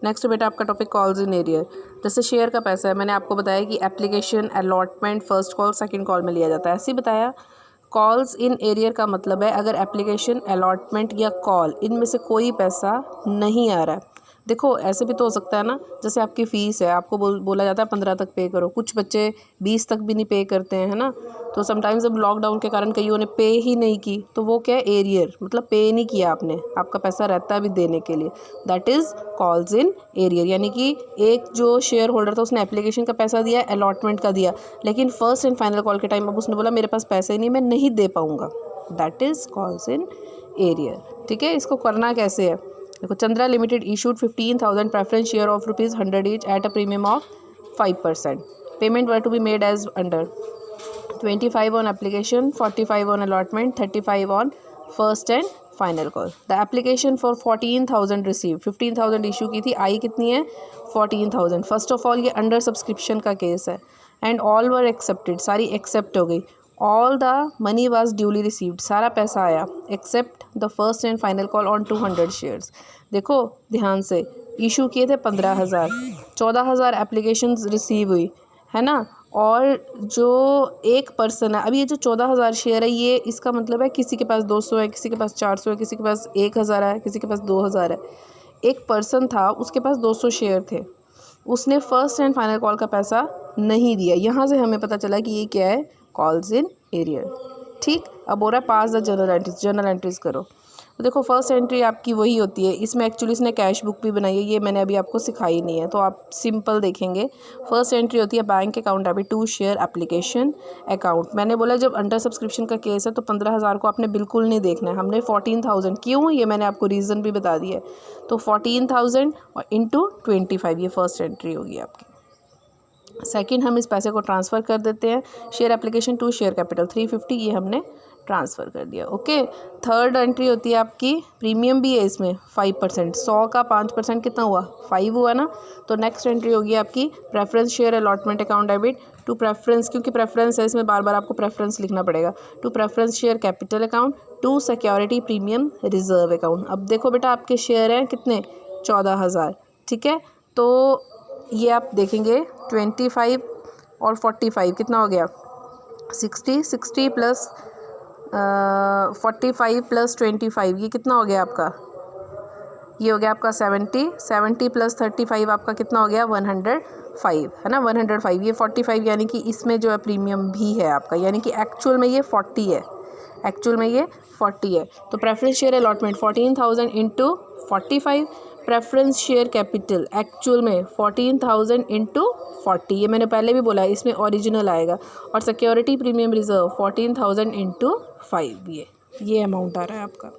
Next बेटा आपका topic calls in arrear. जैसे शेयर का पैसा है, मैंने आपको बताया कि application, allotment, first call, second call में लिया जाता है। ऐसे ही बताया कॉल्स इन एरियर का मतलब है अगर एप्लीकेशन, अलॉटमेंट या कॉल इनमें से कोई पैसा नहीं आ रहा है। देखो ऐसे भी तो हो सकता है ना, जैसे आपकी फ़ीस है, आपको बोला जाता है 15 तक पे करो, कुछ बच्चे 20 तक भी नहीं पे करते हैं, है ना। तो समटाइम्स जब लॉकडाउन के कारण कईयों ने पे ही नहीं की, तो वो क्या है, एरियर, मतलब पे नहीं किया आपने, आपका पैसा रहता है अभी देने के लिए, that is calls in arrear. यानी कि एक जो शेयर होल्डर था उसने एप्लीकेशन का पैसा दिया, अलॉटमेंट का दिया, लेकिन फर्स्ट एंड फाइनल कॉल के टाइम अब उसने बोला मेरे पास पैसे ही नहीं, मैं नहीं दे पाऊँगा, that is calls in arrear. ठीक है, इसको करना कैसे है, देखो, Chandra limited issued 15,000 preference share of ₹100 each at a premium of 5%. Payment were to be made as under 25 on application, 45 on allotment, 35 on first and final call. The application for 14,000 receive, 15,000 issue की थी, आई कितनी है 14,000। First of all ये under subscription का case है and all were accepted, सारी accept हो गई। All the money was duly received, सारा पैसा आया except the first and final call on 200 shares. देखो ध्यान से, इशू किए थे 15,000, 14,000 एप्लीकेशंस रिसीव हुई, है ना। और जो एक पर्सन है, अभी ये जो 14,000 शेयर है, ये इसका मतलब है किसी के पास 200 है, किसी के पास 400 है, किसी के पास 1,000 है, किसी के पास 2,000 है। एक पर्सन था, उसके पास 200 शेयर थे, उसने फर्स्ट एंड फाइनल कॉल का पैसा नहीं दिया। यहाँ से हमें पता चला कि ये क्या है, कॉल्स इन एरियर। ठीक, अब हो रहा है pass the journal entries, journal entries करो। तो देखो फर्स्ट एंट्री आपकी वही होती है, इसमें एक्चुअली इसने कैश बुक भी बनाई है, ये मैंने अभी आपको सिखाई नहीं है, तो आप सिंपल देखेंगे। फर्स्ट एंट्री होती है bank account debit to share application account. मैंने बोला जब अंडर सब्सक्रिप्शन का केस है तो 15,000 को आपने बिल्कुल नहीं देखना है, हमने 14,000, क्यों, ये मैंने आपको रीज़न भी बता दिया है। तो 14,000 और इंटू 25, ये फर्स्ट एंट्री होगी आपकी। सेकंड, हम इस पैसे को ट्रांसफ़र कर देते हैं, share application to share capital 350, ये हमने ट्रांसफ़र कर दिया। ओके, थर्ड एंट्री होती है आपकी, प्रीमियम भी है इसमें 5%, 100 का 5% कितना हुआ, 5 हुआ ना। तो नेक्स्ट एंट्री होगी आपकी preference share allotment account debit to preference, क्योंकि प्रेफरेंस है इसमें बार बार आपको प्रेफरेंस लिखना पड़ेगा, to preference share capital account to security premium reserve account. अब देखो बेटा आपके शेयर हैं कितने, 14,000, ठीक है। तो ये आप देखेंगे 25 और 45 कितना हो गया, 60 प्लस 45 प्लस 25, ये कितना हो गया आपका, ये हो गया आपका 70 प्लस 35 आपका कितना हो गया 105, है ना, 105। ये 45 यानी कि इसमें जो है प्रीमियम भी है आपका, यानी कि एक्चुअल में ये 40 है, एक्चुअल में ये 40 है। तो preference share allotment 14,000 into 45, preference share capital actual में 14,000 इंटू 40, ये मैंने पहले भी बोला है, इसमें ओरिजिनल आएगा। और सिक्योरिटी प्रीमियम रिजर्व 14,000 इंटू 5, ये अमाउंट आ रहा है आपका।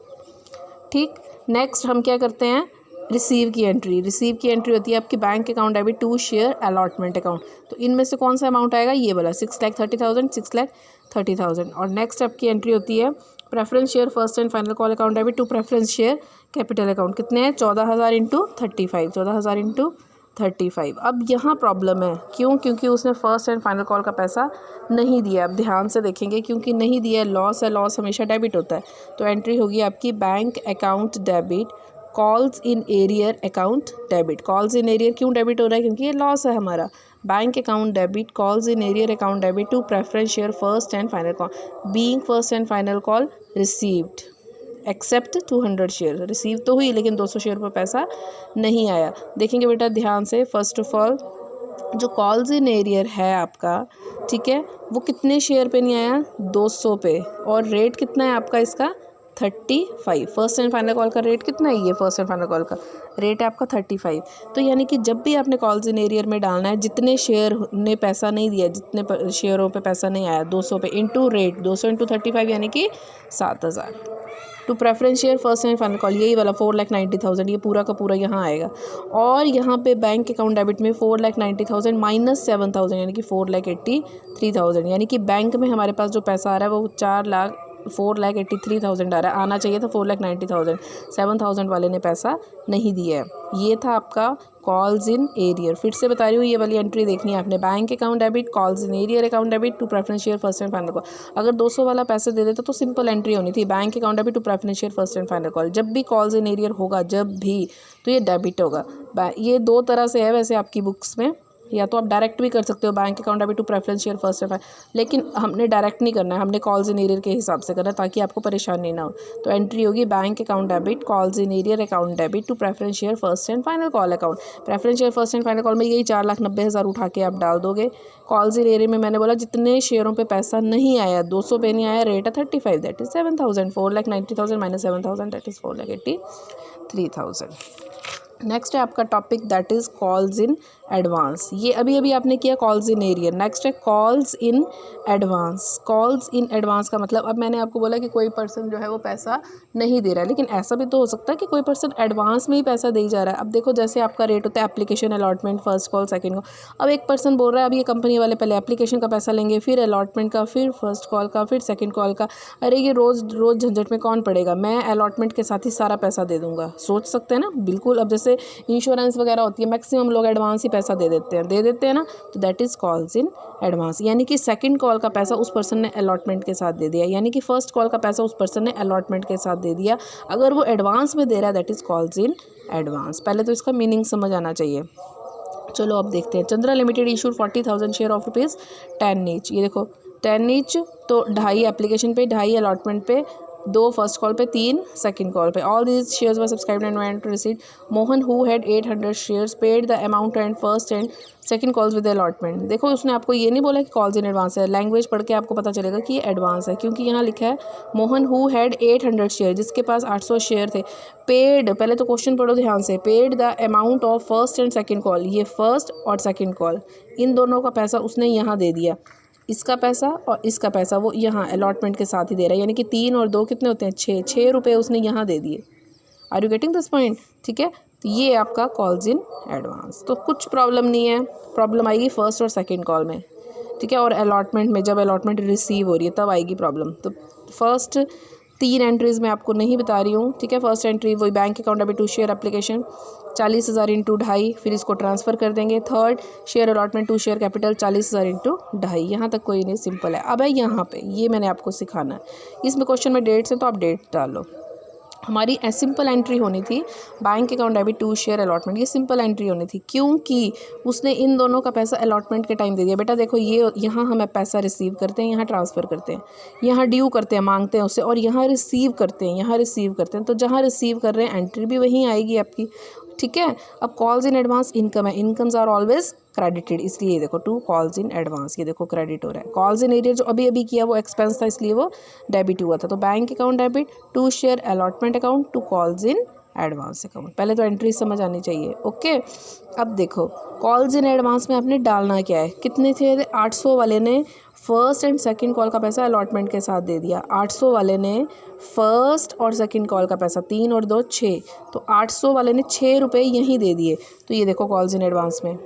ठीक, नेक्स्ट हम क्या करते हैं, रिसीव की एंट्री। रिसीव की एंट्री होती है आपकी bank account debit to share allotment account. तो इनमें से कौन सा अमाउंट आएगा, ये वाला 6,30,000, 6,30,000। और नेक्स्ट आपकी एंट्री होती है preference share first and final call account debit to preference share capital account, कितने हैं 14,000 इंटू 35, 14,000 इंटू 35। अब यहाँ प्रॉब्लम है, क्यों, क्योंकि उसने फर्स्ट एंड फाइनल कॉल का पैसा नहीं दिया। अब ध्यान से देखेंगे, क्योंकि नहीं दिया, लॉस है, लॉस हमेशा डेबिट होता है। तो एंट्री होगी आपकी bank account debit calls in arrear account debit. Calls in arrear क्यों डेबिट हो रहा है, क्योंकि ये लॉस है हमारा। Bank account debit calls in arrear account debit to preference share first and final call, being first and final call received except 200 share. Receive तो हुई लेकिन 200 शेयर पर पैसा नहीं आया। देखेंगे बेटा ध्यान से, फर्स्ट ऑफ ऑल जो कॉल्स इन एरियर है आपका, ठीक है, वो कितने शेयर पे नहीं आया, 200 पे, और रेट कितना है आपका इसका 35। फर्स्ट एंड फाइनल कॉल का रेट कितना है, ये फर्स्ट एंड फाइनल कॉल का रेट है आपका 35। तो यानी कि जब भी आपने कॉल्स इन एरियर में डालना है, जितने शेयर ने पैसा नहीं दिया, जितने शेयरों पे पैसा नहीं आया 200 पे, इंटू रेट 200 इंटू 35 यानी कि 7,000 to preference share first and final call, यही वाला 4,90,000, ये पूरा का पूरा यहाँ आएगा। और यहाँ पे बैंक अकाउंट डेबिट में 4,90,000 माइनस 7,000 यानी कि 4,83,000, यानी कि बैंक में हमारे पास जो पैसा आ रहा है वो 4,83,000 आ रहा है, आना चाहिए था 4,90,000। 7,000 वाले ने पैसा नहीं दिया है। ये था आपका कॉल्स इन एरियर। फिर से बता रही हूँ, ये वाली एंट्री देखनी है आपने। Bank account debit, calls in arrear account debit to preference share first and final call. अगर 200 वाला पैसे दे देता तो सिंपल एंट्री होनी थी, bank account debit to preference share first and final call. जब भी कॉल्स इन एरियर होगा, जब भी, तो ये डेबिट होगा। ये दो तरह से है वैसे आपकी बुक्स में, या तो आप डायरेक्ट भी कर सकते हो, bank account debit to preference share first and final, लेकिन हमने डायरेक्ट नहीं करना है, हमने कॉल्स इन एरियर के हिसाब से करना है ताकि आपको परेशानी ना हो। तो एंट्री होगी bank account debit, calls in arrear account debit to preference share first and final call account. Preference share first and final call में यही 4,90,000 उठा के आप डाल दोगे। कॉल्स इन एरियर में मैंने बोला जितने शेयरों पे पैसा नहीं आया, 200 पे नहीं आया, रेट है 35, that is 7,000। 4,90,000 minus 7,000 that is 4,83,000। Next है आपका topic that is calls in advance. ये अभी अभी आपने किया कॉल्स इन एरियर। नेक्स्ट है calls in advance. Calls in advance का मतलब, अब मैंने आपको बोला कि कोई पर्सन जो है वो पैसा नहीं दे रहा है, लेकिन ऐसा भी तो हो सकता है कि कोई पर्सन एडवांस में ही पैसा दे जा रहा है। अब देखो, जैसे आपका रेट होता है application, allotment, first call, second call. अब एक पर्सन बोल रहा है, अब ये कंपनी वाले पहले एप्लीकेशन का पैसा लेंगे, फिर अलॉटमेंट का, फिर फर्स्ट कॉल का, फिर सेकंड कॉल का। अरे ये रोज़ रोज़ झंझट में कौन पड़ेगा, मैं अलॉटमेंट के साथ ही सारा पैसा दे दूँगा। सोच सकते हैं ना, बिल्कुल। अब जैसे इंश्योरेंस वगैरह होती है, मैक्सिमम लोग एडवांस ही पैसा दे देते हैं ना, तो that is calls in advance. यानी कि सेकंड कॉल का पैसा उस पर्सन ने अलॉटमेंट के साथ दे दिया, यानी कि फर्स्ट कॉल का पैसा उस पर्सन ने अलॉटमेंट के साथ दे दिया। अगर वो एडवांस में दे रहा है that is calls in advance. पहले तो इसका मीनिंग समझ आना चाहिए। चलो अब देखते हैं। Chandra limited issued 40,000 share of ₹10 each. ये देखो 10 ईच, तो 2.5 एप्लीकेशन पे, 2.5 अलॉटमेंट पे, 2 फर्स्ट कॉल पे, 3 सेकंड कॉल पे। All these shares were subscribed and went to receive. Mohan who had 800 shares paid the amount and first and second calls with allotment. देखो, उसने आपको ये नहीं बोला कि कॉल्स इन एडवांस है। लैंग्वेज पढ़ के आपको पता चलेगा कि ये एडवांस है, क्योंकि यहाँ लिखा है मोहन हु हैड 800 शेयर, जिसके पास 800 शेयर थे। पेड, पहले तो क्वेश्चन पढ़ो ध्यान से। Paid the amount of first and second call, ये फर्स्ट और सेकंड कॉल, इन दोनों का पैसा उसने यहाँ दे दिया। इसका पैसा और इसका पैसा वो यहाँ अलॉटमेंट के साथ ही दे रहा है, यानी कि 3 और 2 कितने होते हैं, 6 रुपये उसने यहाँ दे दिए। Are you getting this point? ठीक है, तो ये आपका कॉल्स इन एडवांस। तो कुछ प्रॉब्लम नहीं है, प्रॉब्लम आएगी फर्स्ट और सेकंड कॉल में, ठीक है, और अलॉटमेंट में, जब अलॉटमेंट रिसीव हो रही है तब आएगी प्रॉब्लम। तो फर्स्ट 3 एंट्रीज़ मैं आपको नहीं बता रही हूँ, ठीक है। फर्स्ट एंट्री वही bank account debit to share application 40,000 into 2.5, फिर इसको ट्रांसफ़र कर देंगे। Third share allotment to share capital 40,000 into 2.5। यहाँ तक कोई नहीं, सिंपल है। अब है यहाँ पे, ये मैंने आपको सिखाना है। इसमें क्वेश्चन में डेट्स हैं तो आप डेट डालो। हमारी सिंपल एंट्री होनी थी bank account debit to share allotment, ये सिंपल एंट्री होनी थी, क्योंकि उसने इन दोनों का पैसा अलॉटमेंट के टाइम दे दिया। बेटा देखो, ये यहाँ हमें पैसा रिसीव करते हैं, यहाँ ट्रांसफ़र करते हैं, यहाँ ड्यू करते हैं, मांगते हैं उससे, और यहाँ रिसीव करते हैं, यहाँ रिसीव करते हैं। तो जहाँ रिसीव कर रहे हैं एंट्री भी वहीं आएगी आपकी, ठीक है। अब कॉल्स इन एडवांस इनकम है, इनकम्स आर ऑलवेज क्रेडिटेड, इसलिए देखो टू कॉल्स इन एडवांस, ये देखो क्रेडिट हो रहा है। कॉल्स इन एरियर जो अभी अभी किया वो एक्सपेंस था, इसलिए वो डेबिट हुआ था। तो bank account debit to share allotment account to calls in advance account. पहले तो एंट्री समझ आनी चाहिए, ओके। अब देखो कॉल्स इन एडवांस में आपने डालना क्या है, कितने थे, 800 वाले ने फर्स्ट एंड सेकंड कॉल का पैसा अलॉटमेंट के साथ दे दिया। 800 वाले ने फर्स्ट और सेकंड कॉल का पैसा, 3 और 2 6, तो 800 वाले ने 6 रुपये यहीं दे दिए। तो ये देखो कॉल्स इन एडवांस में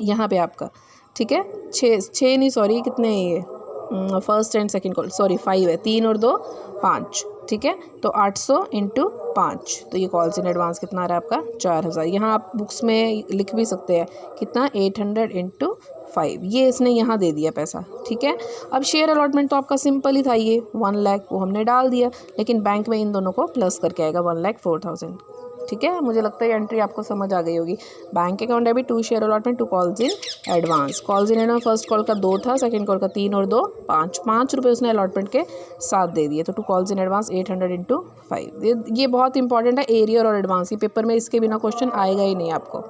यहाँ पे आपका, ठीक है, 6 नहीं, सॉरी कितने हैं ये, first and second call, sorry 5 है, 3 और 2 5, ठीक है। तो 800 इंटू 5, तो ये कॉल्स इन एडवांस कितना आ रहा है आपका, 4,000। यहाँ आप बुक्स में लिख भी सकते हैं कितना, 800 इंटू 5, ये इसने यहाँ दे दिया पैसा, ठीक है। अब शेयर अलॉटमेंट तो आपका सिंपल ही था, ये 1 लाख वो हमने डाल दिया, लेकिन बैंक में इन दोनों को प्लस करके आएगा 1,04,000, ठीक है। मुझे लगता है एंट्री आपको समझ आ गई होगी। Bank account debit to share allotment to calls in advance. Calls in advance first call का 2 था, सेकंड कॉल का 3 और 2 5 रुपये उसने अलॉटमेंट के साथ दे दिए। तो to calls in advance 800 into 5। ये बहुत इंपॉर्टेंट है, एरियर और एडवांस, ये पेपर में इसके बिना क्वेश्चन आएगा ही नहीं आपको।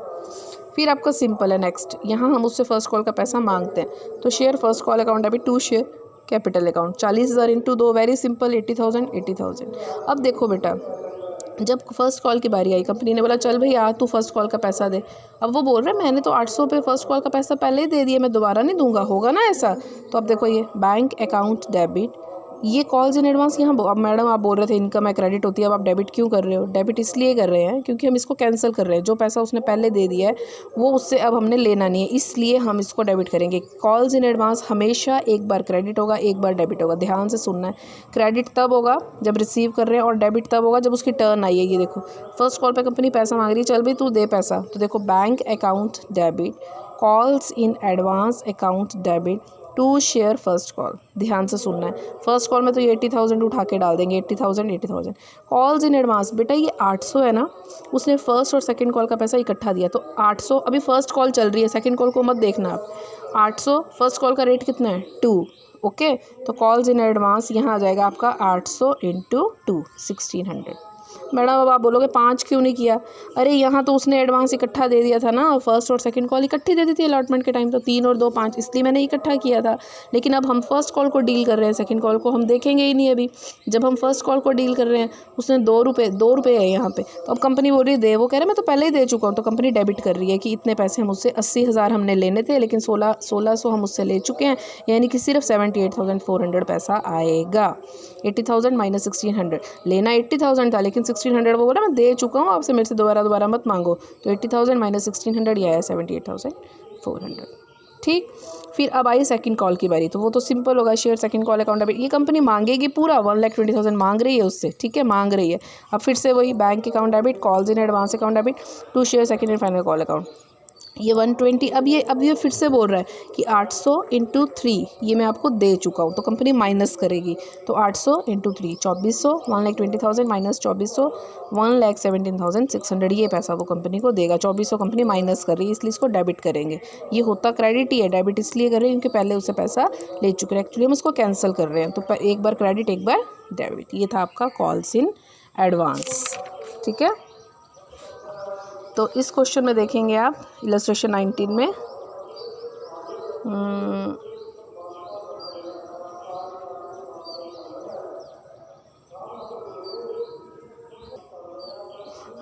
फिर आपका सिंपल है नेक्स्ट, यहाँ हम उससे फर्स्ट कॉल का पैसा मांगते हैं, तो share first call account debit to share capital account 40,000 into 2, very simple, 80,000। अब देखो बेटा, जब फर्स्ट कॉल की बारी आई, कंपनी ने बोला चल भाई आ तू फर्स्ट कॉल का पैसा दे। अब वो बोल रहे हैं मैंने तो 800 पे फर्स्ट कॉल का पैसा पहले ही दे दिया, मैं दोबारा नहीं दूंगा, होगा ना ऐसा। तो अब देखो ये बैंक अकाउंट डेबिट ये कॉल्स इन एडवांस यहाँ अब मैडम आप बोल रहे थे इनकम है क्रेडिट होती है, अब आप डेबिट क्यों कर रहे हो? डेबिट इसलिए कर रहे हैं क्योंकि हम इसको कैंसिल कर रहे हैं। जो पैसा उसने पहले दे दिया है वो उससे अब हमने लेना नहीं है, इसलिए हम इसको डेबिट करेंगे। कॉल्स इन एडवांस हमेशा एक बार क्रेडिट होगा, एक बार डेबिट होगा। ध्यान से सुनना है, क्रेडिट तब होगा जब रिसीव कर रहे हैं और डेबिट तब होगा जब उसकी टर्न आई है। ये देखो फर्स्ट कॉल पे कंपनी पैसा मांग रही है, चल भाई तू दे पैसा, तो देखो bank account debit, calls in advance account debit to share first call. ध्यान से सुनना है, फर्स्ट कॉल में तो ये 80,000 उठा के डाल देंगे, 80,000। कॉल्स इन एडवांस बेटा ये 800 है ना, उसने फर्स्ट और सेकंड कॉल का पैसा इकट्ठा दिया, तो 800 अभी फर्स्ट कॉल चल रही है, सेकंड कॉल को मत देखना आप। 800 फर्स्ट कॉल का रेट कितना है 2, ओके। तो कॉल्स इन एडवांस यहाँ आ जाएगा आपका 800 × 2 1600। मैडम अब आप बोलोगे 5 क्यों नहीं किया? अरे यहाँ तो उसने एडवांस इकट्ठा दे दिया था ना, फर्स्ट और सेकंड कॉल इकट्ठी दे दी थी अलॉटमेंट के टाइम, तो 3 और 2 5, इसलिए मैंने इकट्ठा किया था। लेकिन अब हम फर्स्ट कॉल को डील कर रहे हैं, सेकंड कॉल को हम देखेंगे ही नहीं अभी। जब हम फर्स्ट कॉल को डील कर रहे हैं उसने 2 रुपये है यहाँ पे, तो अब कंपनी बोल रही है दे, वो कह रहे मैं तो पहले ही दे चुका हूँ, तो कंपनी डेबिट कर रही है कि इतने पैसे हम उससे 80,000 हमने लेने थे लेकिन 1600 हम उससे ले चुके हैं, यानी कि सिर्फ 78,400 पैसा आएगा। 80,000 - 1600, लेना 80,000 था लेकिन 1600 वो बोला मैं दे चुका हूँ, आपसे मेरे से दोबारा मत मांगो, तो 80,000 - 1600 ये आया 78,400। ठीक, फिर अब आई सेकंड कॉल की बारी, तो वो तो सिंपल होगा, share second call account debit. ये कंपनी मांगेगी पूरा 1,20,000 मांग रही है उससे, ठीक है, मांग रही है। अब फिर से वही bank account debit, calls in advance account debit to share second and final call account. ये 120, अब ये फिर से बोल रहा है कि 800 × 3 ये मैं आपको दे चुका हूँ, तो कंपनी माइनस करेगी, तो 800 × 3 2400, 1,20,000 - 2400 1,17,600, ये पैसा वो कंपनी को देगा। 2400 कंपनी माइनस कर रही है, इसलिए इसको डेबिट करेंगे। ये होता क्रेडिट ही है, डेबिट इसलिए कर रहे हैं क्योंकि पहले उससे पैसा ले चुके हैं, एक्चुअली हम उसको कैंसिल कर रहे हैं, तो एक बार क्रेडिट एक बार डेबिट। ये था आपका कॉल्स इन एडवांस, ठीक है। तो इस क्वेश्चन में देखेंगे आप इलस्ट्रेशन 19 में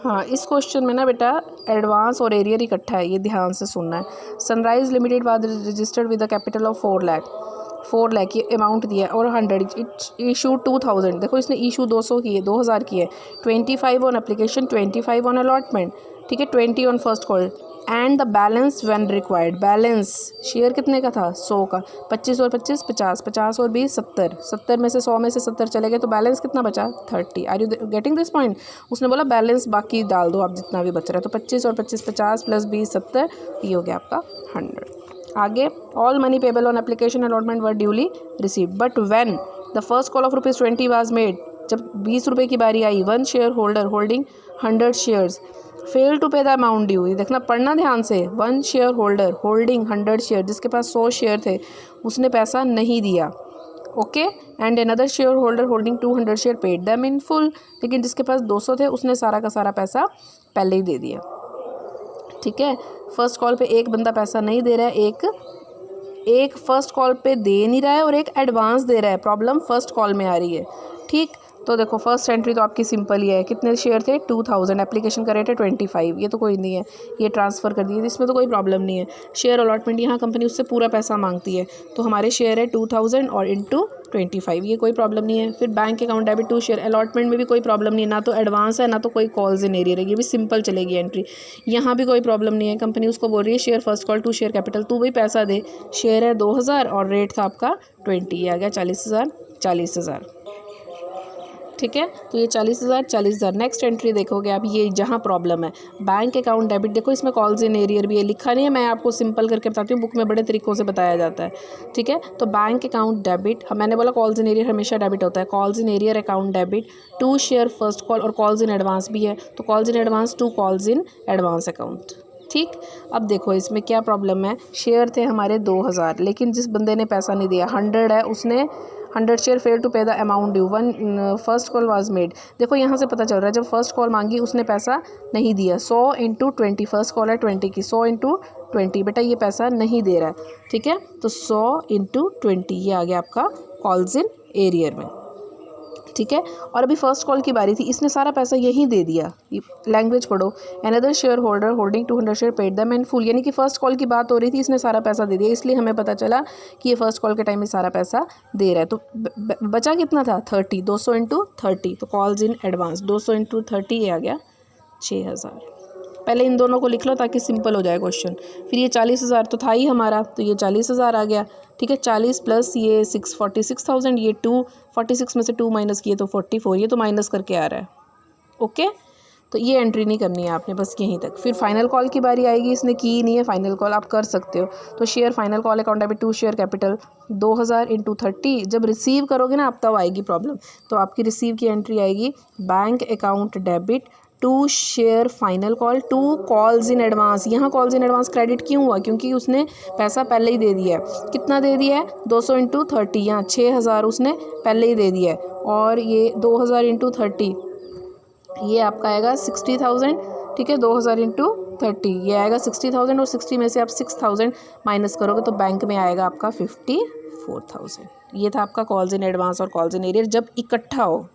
हाँ, इस क्वेश्चन में ना बेटा एडवांस और एरियर इकट्ठा है, ये ध्यान से सुनना है। Sunrise limited was registered with the capital of 4 lakh ये अमाउंट दिया है, और 100 इट इशू 2000, देखो इसने इशू 200 की है, 2000 की है। 25 ऑन एप्लीकेशन, 25 ऑन अलॉटमेंट, ठीक है, 20 on first call and the balance when required. Balance share कितने का था 100 का, 25 और 25 50, 50 और 20 70, 70 में से 100 में से 70 चले गए, तो बैलेंस कितना बचा 30। Are you getting this point? उसने बोला बैलेंस बाकी डाल दो आप जितना भी बच रहा है, तो 25 और 25 50 + 20 70, ये हो गया आपका 100। आगे all money payable on application allotment were duly received but when the first call of ₹20 was made, जब 20 रुपये की बारी आई, 1 share holder holding 100 shares fail to pay the amount due. ये देखना, पढ़ना ध्यान से। 1 शेयर होल्डर होल्डिंग 100 शेयर, जिसके पास 100 शेयर थे उसने पैसा नहीं दिया, okay. And another share holder holding 200 share paid them in full, लेकिन जिसके पास 200 थे उसने सारा का सारा पैसा पहले ही दे दिया, ठीक है। फर्स्ट कॉल पे एक बंदा पैसा नहीं दे रहा है, एक फर्स्ट कॉल पे दे नहीं रहा है और एक एडवांस दे रहा है, प्रॉब्लम फर्स्ट कॉल में आ रही है, ठीक। तो देखो फर्स्ट एंट्री तो आपकी सिंपल ही है, कितने शेयर थे 2000, एप्लीकेशन का रेट है 25, ये तो कोई नहीं है, ये ट्रांसफ़र कर दिए, इसमें तो कोई प्रॉब्लम नहीं है। शेयर अलॉटमेंट, यहाँ कंपनी उससे पूरा पैसा मांगती है, तो हमारे शेयर है 2000 और × 25, ये कोई प्रॉब्लम नहीं है। फिर bank account debit 2 share, allotment में भी कोई प्रॉब्लम नहीं है, ना तो एडवांस है ना तो कोई कॉल्स इन एरियर है, ये भी सिंपल चलेगी एंट्री, यहाँ भी कोई प्रॉब्लम नहीं है। कंपनी उसको बोल रही है share first call 2 share capital, तू भाई पैसा दे, शेयर है 2000 और रेट था आपका 20, ये आ गया 40,000, ठीक है। तो ये 40,000। नेक्स्ट एंट्री देखोगे आप, ये जहाँ प्रॉब्लम है बैंक अकाउंट डेबिट, देखो इसमें कॉल्स इन एरियर भी है, लिखा नहीं है, मैं आपको सिंपल करके बताती हूँ, बुक में बड़े तरीक़ों से बताया जाता है, ठीक है। तो बैंक अकाउंट डेबिट, मैंने बोला कॉल्स इन एरियर हमेशा डेबिट होता है, calls in arrear account debit 2 share first call, और कॉल्स इन एडवांस भी है, तो calls in advance 2 calls in advance account, ठीक। अब देखो इसमें क्या प्रॉब्लम है, शेयर थे हमारे 2000, लेकिन जिस बंदे ने पैसा नहीं दिया 100 है, उसने 100 share fail to pay the amount due, 1 first call was made. देखो यहाँ से पता चल रहा है जब फर्स्ट कॉल मांगी उसने पैसा नहीं दिया, 100 × 20, फर्स्ट कॉल है 20 की, 100 × 20, बेटा ये पैसा नहीं दे रहा है, ठीक है। तो 100 × 20 ये आ गया आपका कॉल्स इन एरियर में, ठीक है। और अभी फर्स्ट कॉल की बारी थी, इसने सारा पैसा यहीं दे दिया। लैंग्वेज पढ़ो, another share holder holding 200 share paid them in full, यानी कि फर्स्ट कॉल की बात हो रही थी, इसने सारा पैसा दे दिया, इसलिए हमें पता चला कि ये फर्स्ट कॉल के टाइम में सारा पैसा दे रहा है। तो बचा कितना था 30, 200 इंटू 30, तो कॉल्स इन एडवांस 200 इंटू 30 ये आ गया 6000। पहले इन दोनों को लिख लो ताकि सिंपल हो जाए क्वेश्चन। फिर ये 40,000 तो था ही हमारा, तो ये 40,000 आ गया, ठीक है। 40 प्लस ये 46,000, ये 246 में से 2 माइनस किए तो 44, ये तो माइनस करके आ रहा है। ओके, तो ये एंट्री नहीं करनी है आपने, बस यहीं तक। फिर फाइनल कॉल की बारी आएगी, इसने की नहीं है फाइनल कॉल, आप कर सकते हो। तो share final call account debit 2 share capital 2000 into 30, जब रिसीव करोगे ना आप तब आएगी प्रॉब्लम। तो आपकी रिसीव की एंट्री आएगी bank account debit 2 share final call 2 calls in advance. यहाँ कॉल्स इन एडवांस क्रेडिट क्यों हुआ? क्योंकि उसने पैसा पहले ही दे दिया है। कितना दे दिया है? 200 इंटू 30, यहाँ 6000 उसने पहले ही दे दिया है। और ये 2000 इंटू 30 ये आपका आएगा 60,000, ठीक है। 2000 इंटू 30 ये आएगा 60,000, और 60 में से आप 6000 माइनस करोगे तो बैंक में आएगा आपका 54,000। ये था आपका कॉल्स इन एडवांस और कॉल्स इन एरियर जब इकट्ठा हो।